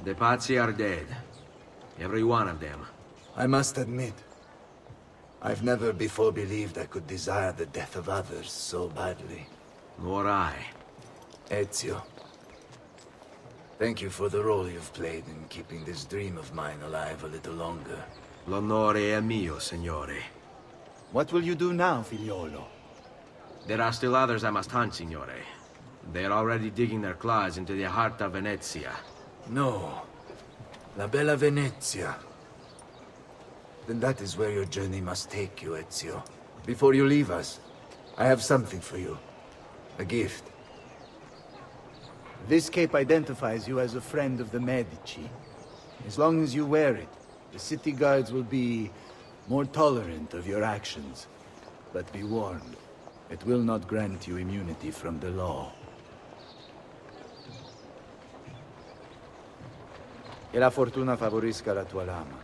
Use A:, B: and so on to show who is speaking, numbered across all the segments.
A: The Pazzi are dead. Every one of them.
B: I must admit, I've never before believed I could desire the death of others so badly.
A: Nor I.
B: Ezio, thank you for the role you've played in keeping this dream of mine alive a little longer.
A: L'onore è mio, signore.
C: What will you do now, figliolo?
A: There are still others I must hunt, signore. They are already digging their claws into the heart of Venezia.
B: No. La bella Venezia. Then that is where your journey must take you, Ezio. Before you leave us, I have something for you. A gift.
C: This cape identifies you as a friend of the Medici. As long as you wear it, the city guards will be more tolerant of your actions. But be warned, it will not grant you immunity from the law. Che la fortuna favorisca la tua lama.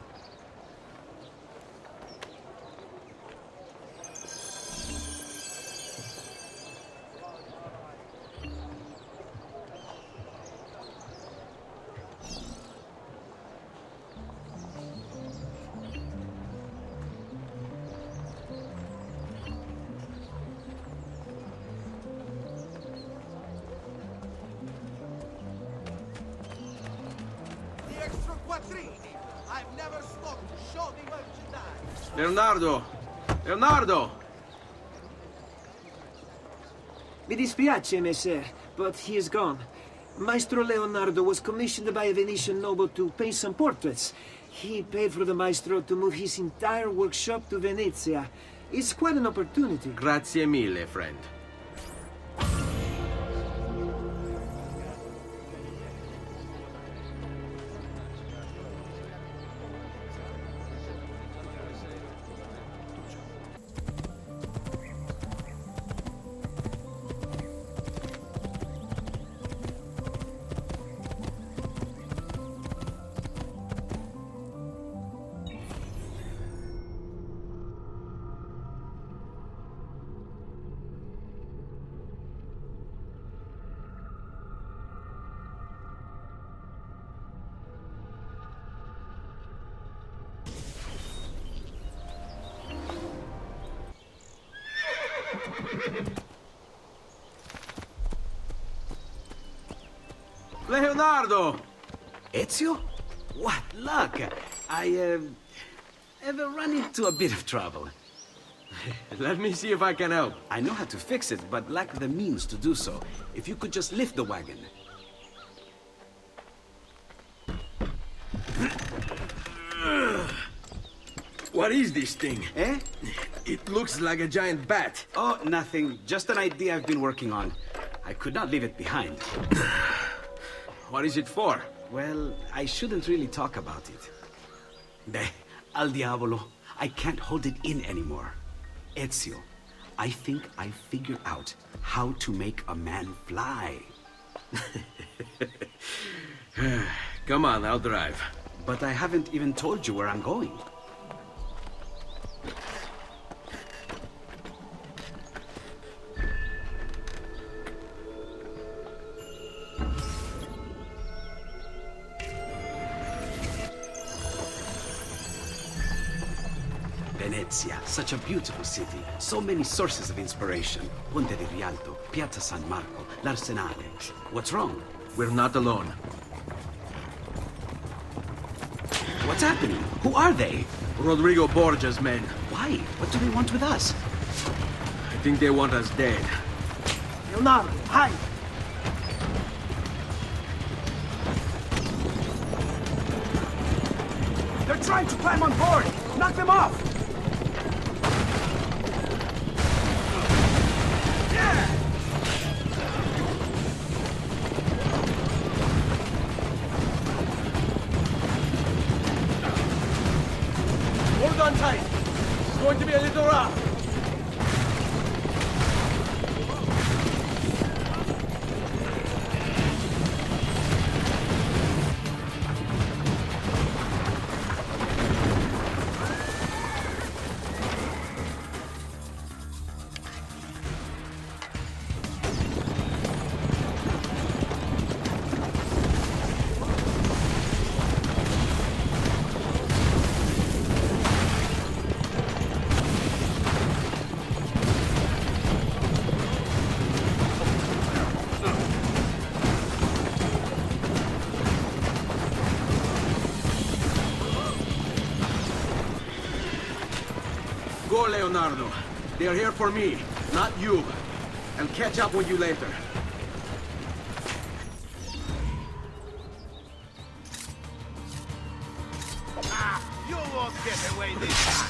D: I've never smoked show me merchandise.
A: Leonardo! Leonardo!
E: Mi dispiace, messer, but he is gone. Maestro Leonardo was commissioned by a Venetian noble to paint some portraits. He paid for the maestro to move his entire workshop to Venezia. It's quite an opportunity.
A: Grazie mille, friend. Leonardo!
F: Ezio? What luck! I have run into a bit of trouble.
A: Let me see if I can help.
F: I know how to fix it, but lack the means to do so. If you could just lift the wagon.
A: What is this thing?
F: Eh?
A: It looks like a giant bat.
F: Oh, nothing. Just an idea I've been working on. I could not leave it behind.
A: What is it for?
F: Well, I shouldn't really talk about it. Al diavolo. I can't hold it in anymore. Ezio, I think I figured out how to make a man fly.
A: Come on, I'll drive.
F: But I haven't even told you where I'm going. Venezia, such a beautiful city. So many sources of inspiration. Ponte di Rialto, Piazza San Marco, l'Arsenale. What's wrong?
A: We're not alone.
F: What's happening? Who are they?
A: Rodrigo Borgia's men.
F: Why? What do they want with us?
A: I think they want us dead.
E: Leonardo, hide!
F: They're trying to climb on board! Knock them off!
A: Hold on tight. It's going to be a little rough. Go, Leonardo. They are here for me, not you. I'll catch up with you later.
D: You won't get away this time.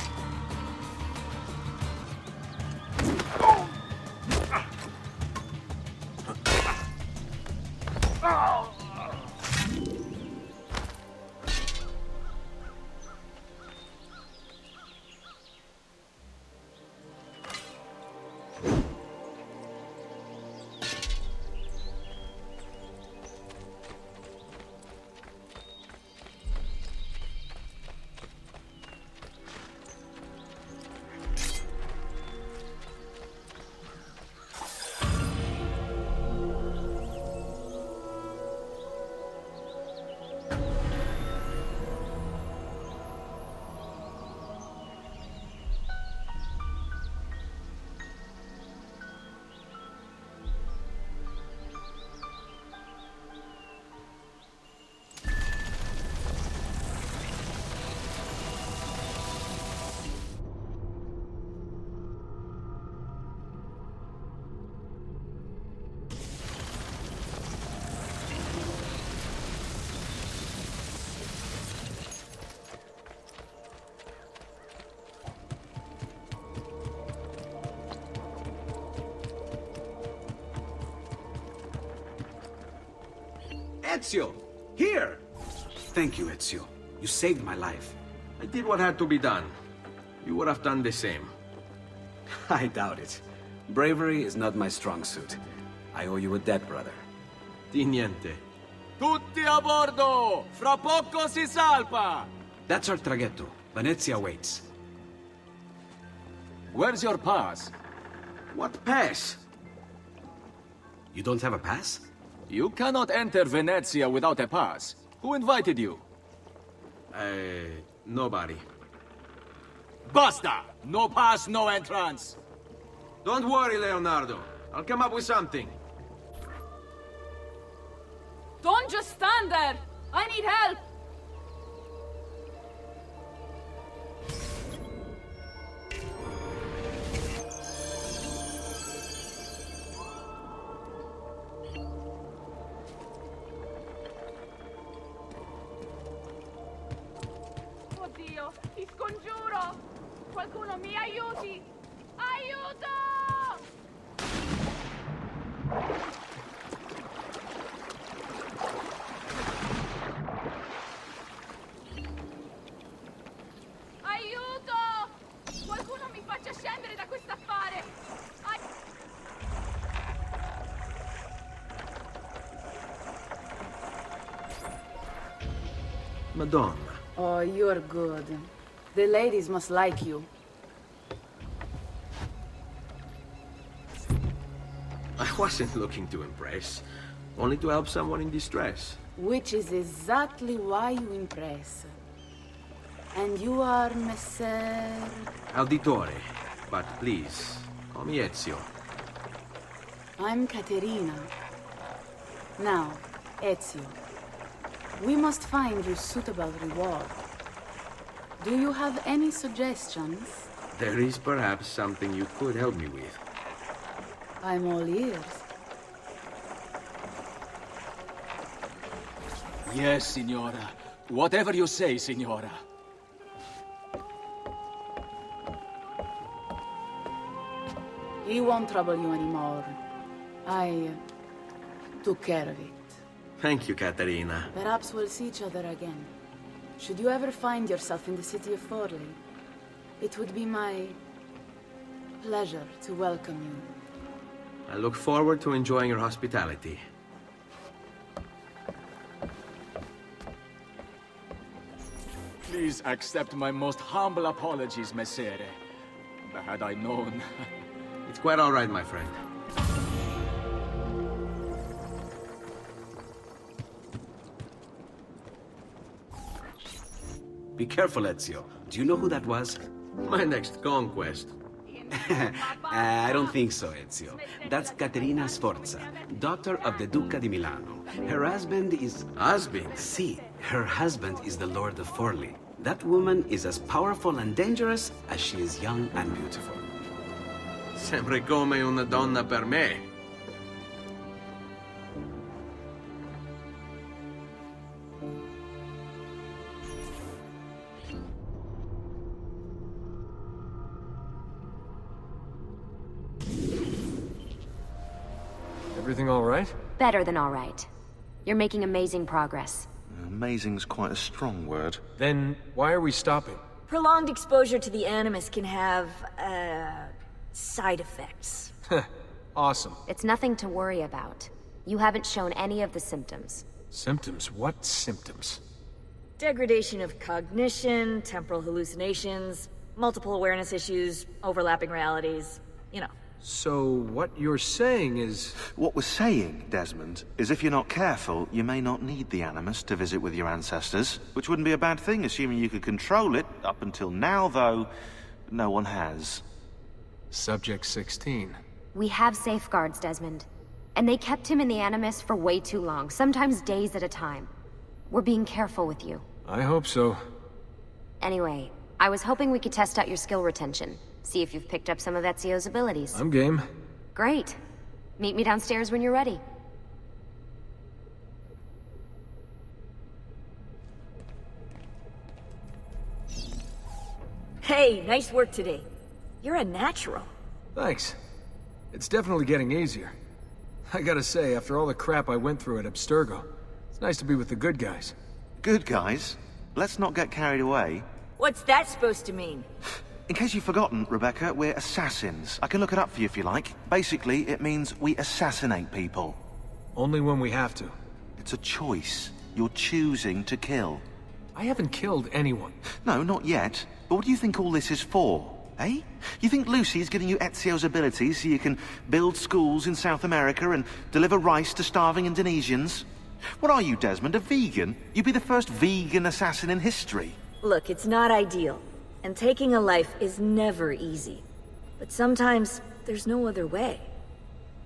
F: Ezio! Here! Thank you, Ezio. You saved my life.
A: I did what had to be done. You would have done the same.
F: I doubt it. Bravery is not my strong suit. I owe you a debt, brother.
A: Di niente.
G: Tutti a bordo! Fra poco si salpa!
F: That's our traghetto. Venezia waits.
G: Where's your pass?
A: What pass?
F: You don't have a pass?
G: You cannot enter Venezia without a pass. Who invited you?
A: Nobody.
G: Basta! No pass, no entrance!
A: Don't worry, Leonardo. I'll come up with something.
H: Don't just stand there! I need help! Oddio, ti scongiuro! Qualcuno mi aiuti! Aiuto! Aiuto! Qualcuno mi faccia scendere da questo affare!
A: Madonna.
H: Oh, you're good. The ladies must like you.
A: I wasn't looking to impress, only to help someone in distress.
H: Which is exactly why you impress. And you are Messer...
A: Auditore, but please, call me Ezio.
H: I'm Caterina. Now, Ezio, we must find you suitable reward. Do you have any suggestions?
A: There is perhaps something you could help me with.
H: I'm all ears.
G: Yes, Signora. Whatever you say, Signora.
H: He won't trouble you anymore. I took care of it.
A: Thank you, Caterina.
H: Perhaps we'll see each other again. Should you ever find yourself in the city of Forli, it would be my pleasure to welcome you.
A: I look forward to enjoying your hospitality.
G: Please accept my most humble apologies, Messere. Had I known...
A: It's quite all right, my friend.
F: Be careful, Ezio. Do you know who that was?
A: My next conquest.
F: I don't think so, Ezio. That's Caterina Sforza, daughter of the Duca di Milano. Her husband is...
A: Husband?
F: Si, Her husband is the Lord of Forley. That woman is as powerful and dangerous as she is young and beautiful.
A: Sempre come una donna per me.
I: Everything all right?
J: Better than all right. You're making amazing progress.
K: Amazing's quite a strong word.
I: Then why are we stopping?
L: Prolonged exposure to the Animus can have, side effects.
I: Awesome.
J: It's nothing to worry about. You haven't shown any of the symptoms.
I: Symptoms? What symptoms?
L: Degradation of cognition, temporal hallucinations, multiple awareness issues, overlapping realities, you know.
I: So what you're saying is...
K: What we're saying, Desmond, is if you're not careful, you may not need the Animus to visit with your ancestors, which wouldn't be a bad thing, assuming you could control it. Up until now, though, no one has.
I: Subject 16.
J: We have safeguards, Desmond. And they kept him in the Animus for way too long, sometimes days at a time. We're being careful with you.
I: I hope so.
J: Anyway, I was hoping we could test out your skill retention. See if you've picked up some of Ezio's abilities.
I: I'm game.
J: Great. Meet me downstairs when you're ready.
L: Hey, nice work today. You're a natural.
I: Thanks. It's definitely getting easier. I gotta say, after all the crap I went through at Abstergo, it's nice to be with the good guys.
K: Good guys? Let's not get carried away.
L: What's that supposed to mean?
K: In case you've forgotten, Rebecca, we're assassins. I can look it up for you if you like. Basically, it means we assassinate people.
I: Only when we have to.
K: It's a choice. You're choosing to kill.
I: I haven't killed anyone.
K: No, not yet. But what do you think all this is for? Eh? You think Lucy's giving you Ezio's abilities so you can build schools in South America and deliver rice to starving Indonesians? What are you, Desmond, a vegan? You'd be the first vegan assassin in history.
L: Look, it's not ideal. And taking a life is never easy. But sometimes, there's no other way.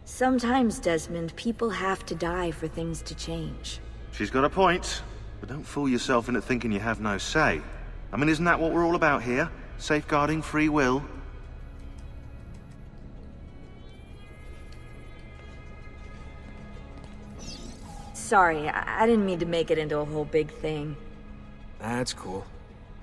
L: Sometimes, Desmond, people have to die for things to change.
K: She's got a point. But don't fool yourself into thinking you have no say. I mean, isn't that what we're all about here? Safeguarding free will?
L: Sorry, I didn't mean to make it into a whole big thing.
I: That's cool.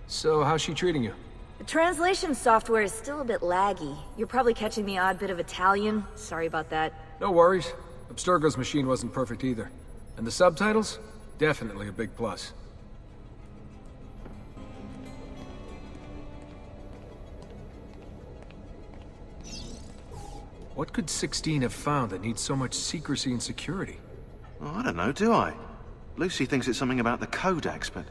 I: So, how's she treating you?
L: The translation software is still a bit laggy. You're probably catching the odd bit of Italian. Sorry about that.
I: No worries. Abstergo's machine wasn't perfect either. And the subtitles? Definitely a big plus. What could 16 have found that needs so much secrecy and security?
K: Oh, I don't know, do I? Lucy thinks it's something about the Codex, but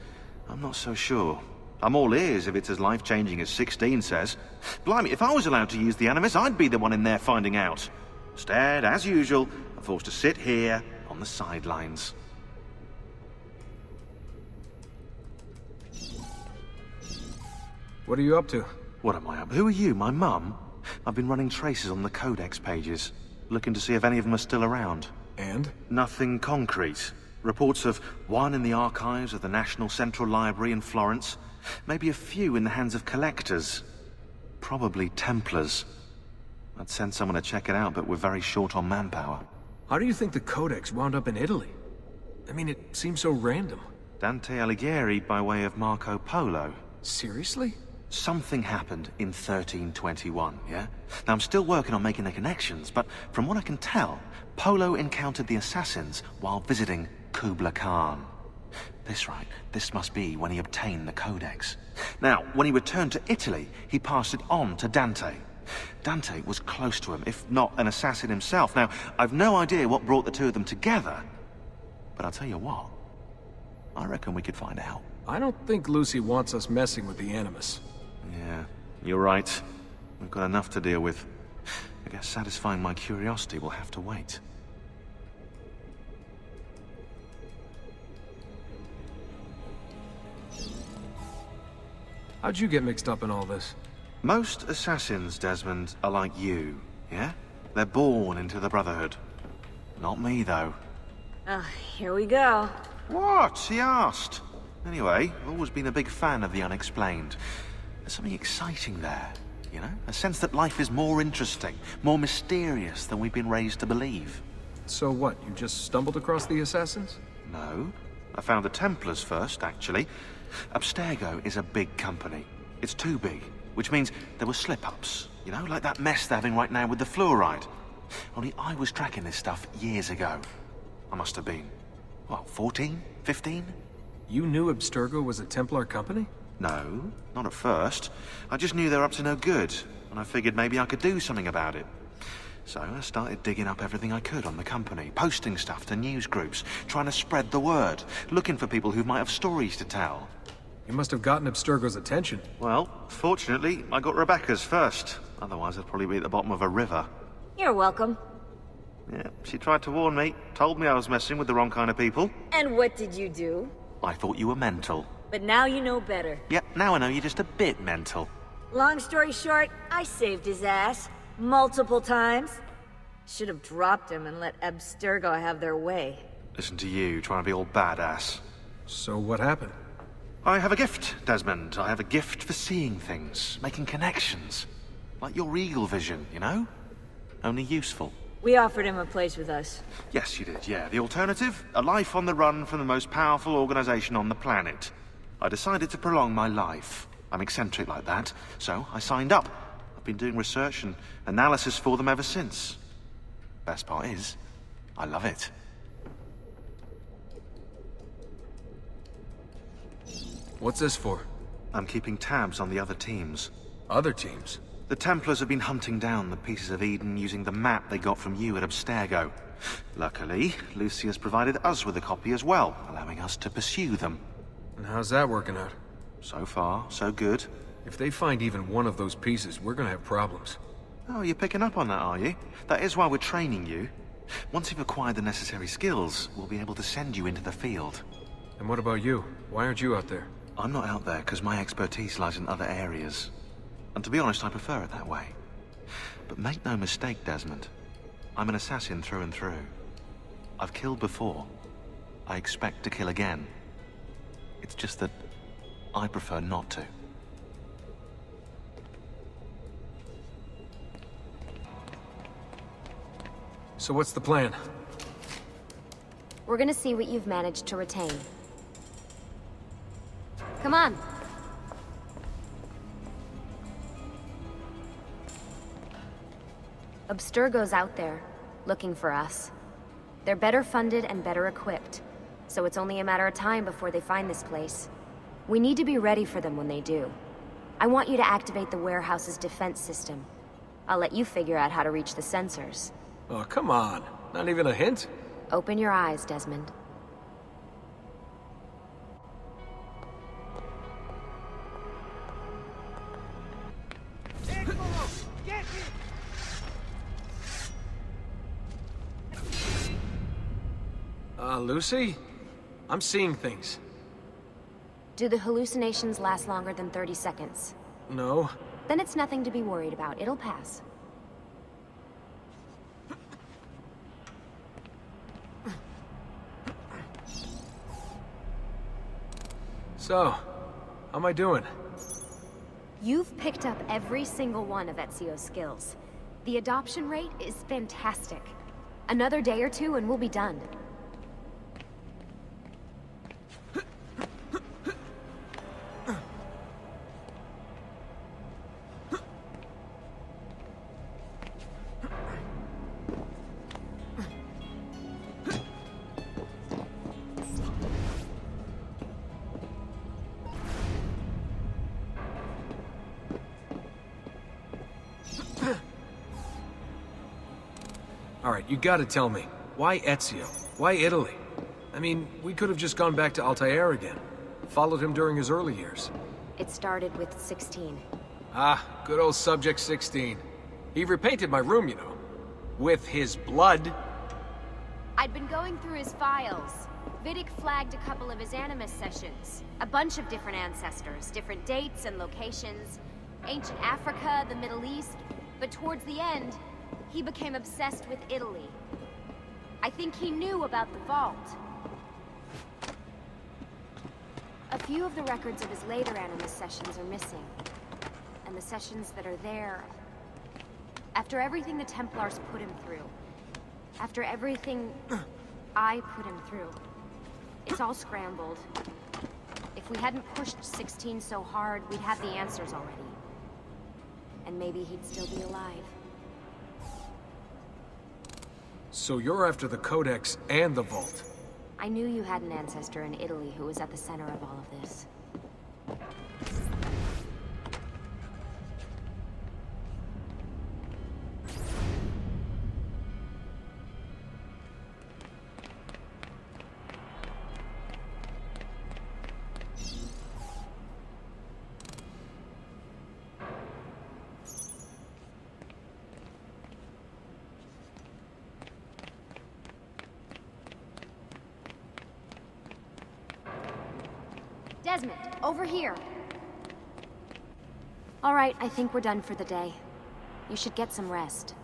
K: I'm not so sure. I'm all ears if it's as life-changing as 16 says. Blimey, if I was allowed to use the Animus, I'd be the one in there finding out. Instead, as usual, I'm forced to sit here on the sidelines.
I: What are you up to?
K: What am I up? Who are you, my mum? I've been running traces on the Codex pages, looking to see if any of them are still around.
I: And?
K: Nothing concrete. Reports of one in the archives of the National Central Library in Florence. Maybe a few in the hands of collectors. Probably Templars. I'd send someone to check it out, but we're very short on manpower.
I: How do you think the Codex wound up in Italy? I mean, it seems so random.
K: Dante Alighieri by way of Marco Polo.
I: Seriously?
K: Something happened in 1321, yeah? Now, I'm still working on making the connections, but from what I can tell, Polo encountered the assassins while visiting Kubla Khan. This must be when he obtained the Codex. Now, when he returned to Italy, he passed it on to Dante. Dante was close to him, if not an assassin himself. Now, I've no idea what brought the two of them together, but I'll tell you what, I reckon we could find out.
I: I don't think Lucy wants us messing with the Animus.
K: Yeah, you're right. We've got enough to deal with. I guess satisfying my curiosity will have to wait.
I: How'd you get mixed up in all this?
K: Most assassins, Desmond, are like you, yeah? They're born into the Brotherhood. Not me, though.
L: Here we go.
K: What? He asked. Anyway, I've always been a big fan of the unexplained. There's something exciting there, you know? A sense that life is more interesting, more mysterious than we've been raised to believe.
I: So what, you just stumbled across the assassins?
K: No. I found the Templars first, actually. Abstergo is a big company. It's too big, which means there were slip-ups. You know, like that mess they're having right now with the fluoride. Only I was tracking this stuff years ago. I must have been, what, 14? 15?
I: You knew Abstergo was a Templar company?
K: No, not at first. I just knew they were up to no good, and I figured maybe I could do something about it. So I started digging up everything I could on the company, posting stuff to news groups, trying to spread the word, looking for people who might have stories to tell.
I: You must have gotten Abstergo's attention.
K: Well, fortunately, I got Rebecca's first. Otherwise, I'd probably be at the bottom of a river.
L: You're welcome.
K: Yeah, she tried to warn me, told me I was messing with the wrong kind of people.
L: And what did you do?
K: I thought you were mental.
L: But now you know better.
K: Yep, now I know you're just a bit mental.
L: Long story short, I saved his ass. Multiple times. Should have dropped him and let Abstergo have their way.
K: Listen to you, trying to be all badass.
I: So what happened?
K: I have a gift, Desmond. I have a gift for seeing things, making connections. Like your eagle vision, you know? Only useful.
L: We offered him a place with us.
K: Yes, you did, yeah. The alternative? A life on the run from the most powerful organization on the planet. I decided to prolong my life. I'm eccentric like that, so I signed up. I've been doing research and analysis for them ever since. Best part is, I love it.
I: What's this for?
K: I'm keeping tabs on the other teams.
I: Other teams?
K: The Templars have been hunting down the pieces of Eden using the map they got from you at Abstergo. Luckily, Lucia's provided us with a copy as well, allowing us to pursue them.
I: And how's that working out?
K: So far, so good.
I: If they find even one of those pieces, we're gonna have problems.
K: Oh, you're picking up on that, are you? That is why we're training you. Once you've acquired the necessary skills, we'll be able to send you into the field.
I: And what about you? Why aren't you out there?
K: I'm not out there because my expertise lies in other areas. And to be honest, I prefer it that way. But make no mistake, Desmond. I'm an assassin through and through. I've killed before. I expect to kill again. It's just that I prefer not to.
I: So what's the plan?
J: We're gonna see what you've managed to retain. Come on. Abstergo's out there, looking for us. They're better funded and better equipped, so it's only a matter of time before they find this place. We need to be ready for them when they do. I want you to activate the warehouse's defense system. I'll let you figure out how to reach the sensors.
I: Oh, come on. Not even a hint?
J: Open your eyes, Desmond.
D: Get
I: Lucy? I'm seeing things.
J: Do the hallucinations last longer than 30 seconds?
I: No.
J: Then it's nothing to be worried about. It'll pass.
I: So, how am I doing?
J: You've picked up every single one of Ezio's skills. The adoption rate is fantastic. Another day or two and we'll be done.
I: Alright, you gotta tell me. Why Ezio? Why Italy? I mean, we could have just gone back to Altair again. Followed him during his early years.
J: It started with 16.
I: Ah, good old Subject 16. He repainted my room, you know. With his blood.
J: I'd been going through his files. Vidic flagged a couple of his Animus sessions. A bunch of different ancestors, different dates and locations. Ancient Africa, the Middle East. But towards the end, he became obsessed with Italy. I think he knew about the vault. A few of the records of his later Animus sessions are missing. And the sessions that are there... After everything the Templars put him through, after everything I put him through, it's all scrambled. If we hadn't pushed 16 so hard, we'd have the answers already. And maybe he'd still be alive.
I: So you're after the Codex and the Vault?
J: I knew you had an ancestor in Italy who was at the center of all of this. Desmond, over here. All right, I think we're done for the day. You should get some rest.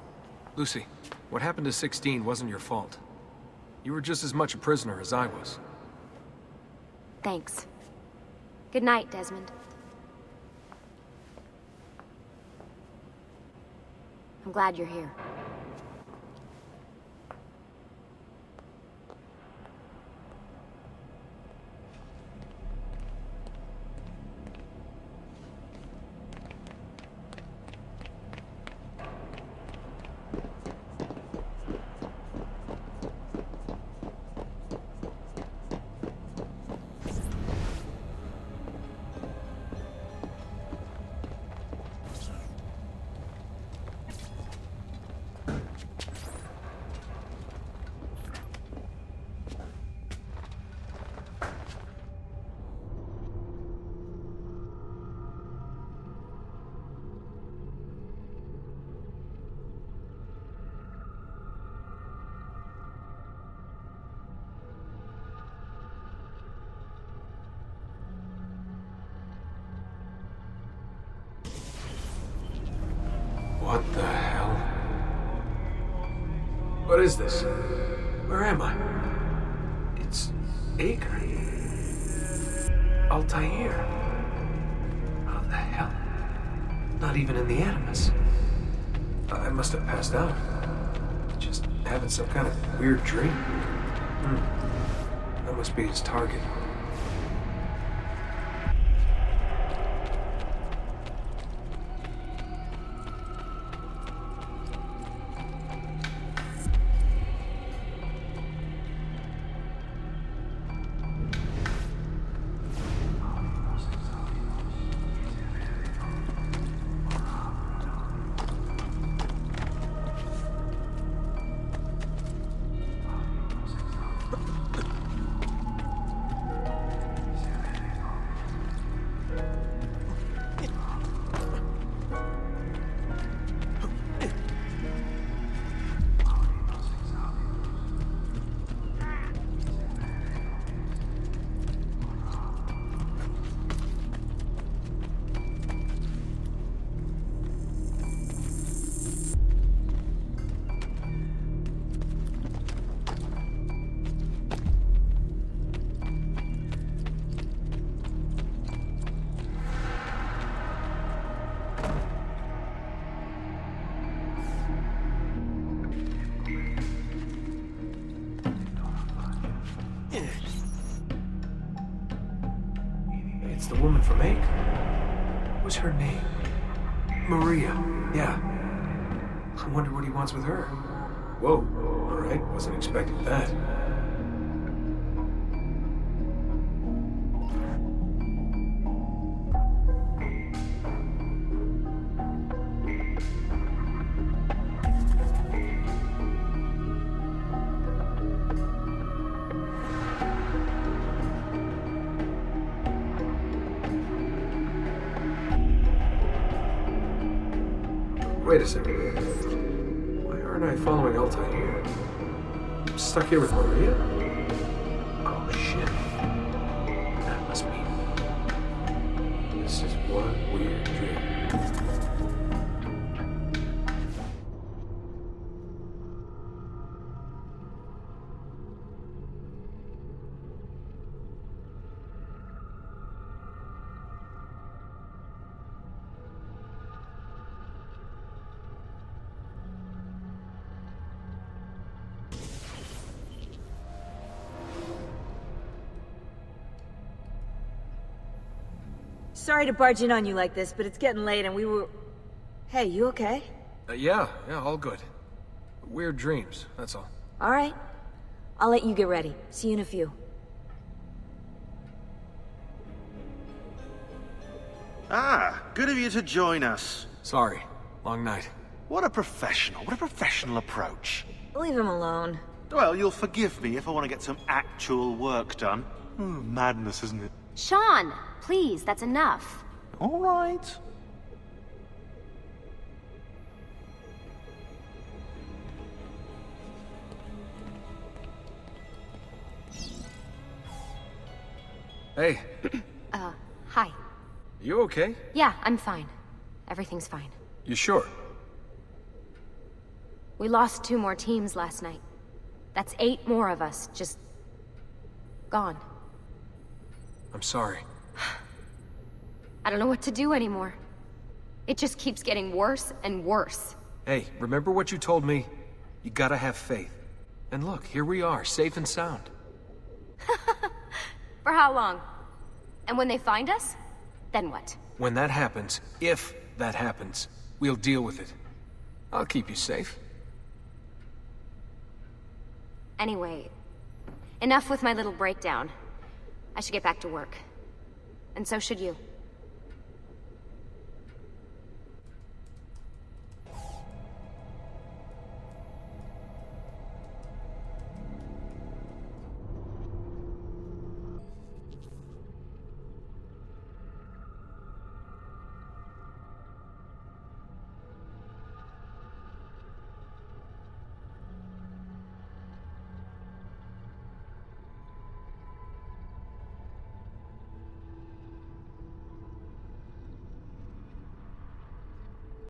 I: Lucy, what happened to 16 wasn't your fault. You were just as much a prisoner as I was.
J: Thanks. Good night, Desmond. I'm glad you're here.
I: What the hell? What is this? Where am I? It's Acre. Altair. How the hell? Not even in the Animus. I must have passed out. Just having some kind of weird dream. That must be his target. It's the woman from Acre. What was her name? Maria. Yeah. I wonder what he wants with her. Whoa. All right. Wasn't expecting that. Wait a second. Why aren't I following Altair? I'm stuck here with Maria? Oh shit. That must be... This is one weird dream.
L: sorry to barge in on you like this, but it's getting late and we were... Hey, you okay?
I: Yeah, all good. Weird dreams, that's all.
L: Alright. I'll let you get ready. See you in a few.
K: Ah, good of you to join us.
I: Sorry, long night.
K: What a professional approach.
L: Leave him alone.
K: Well, you'll forgive me if I want to get some actual work done. Madness, isn't it?
J: Sean, please, that's enough.
K: All right.
I: Hey.
J: Hi.
I: You okay?
J: Yeah, I'm fine. Everything's fine.
I: You sure?
J: We lost 2 more teams last night. That's 8 more of us, just... gone.
I: I'm sorry.
J: I don't know what to do anymore. It just keeps getting worse and worse.
I: Hey, remember what you told me? You gotta have faith. And look, here we are, safe and sound.
J: For how long? And when they find us, then what?
I: When that happens, if that happens, we'll deal with it. I'll keep you safe.
J: Anyway, enough with my little breakdown. I should get back to work. And so should you.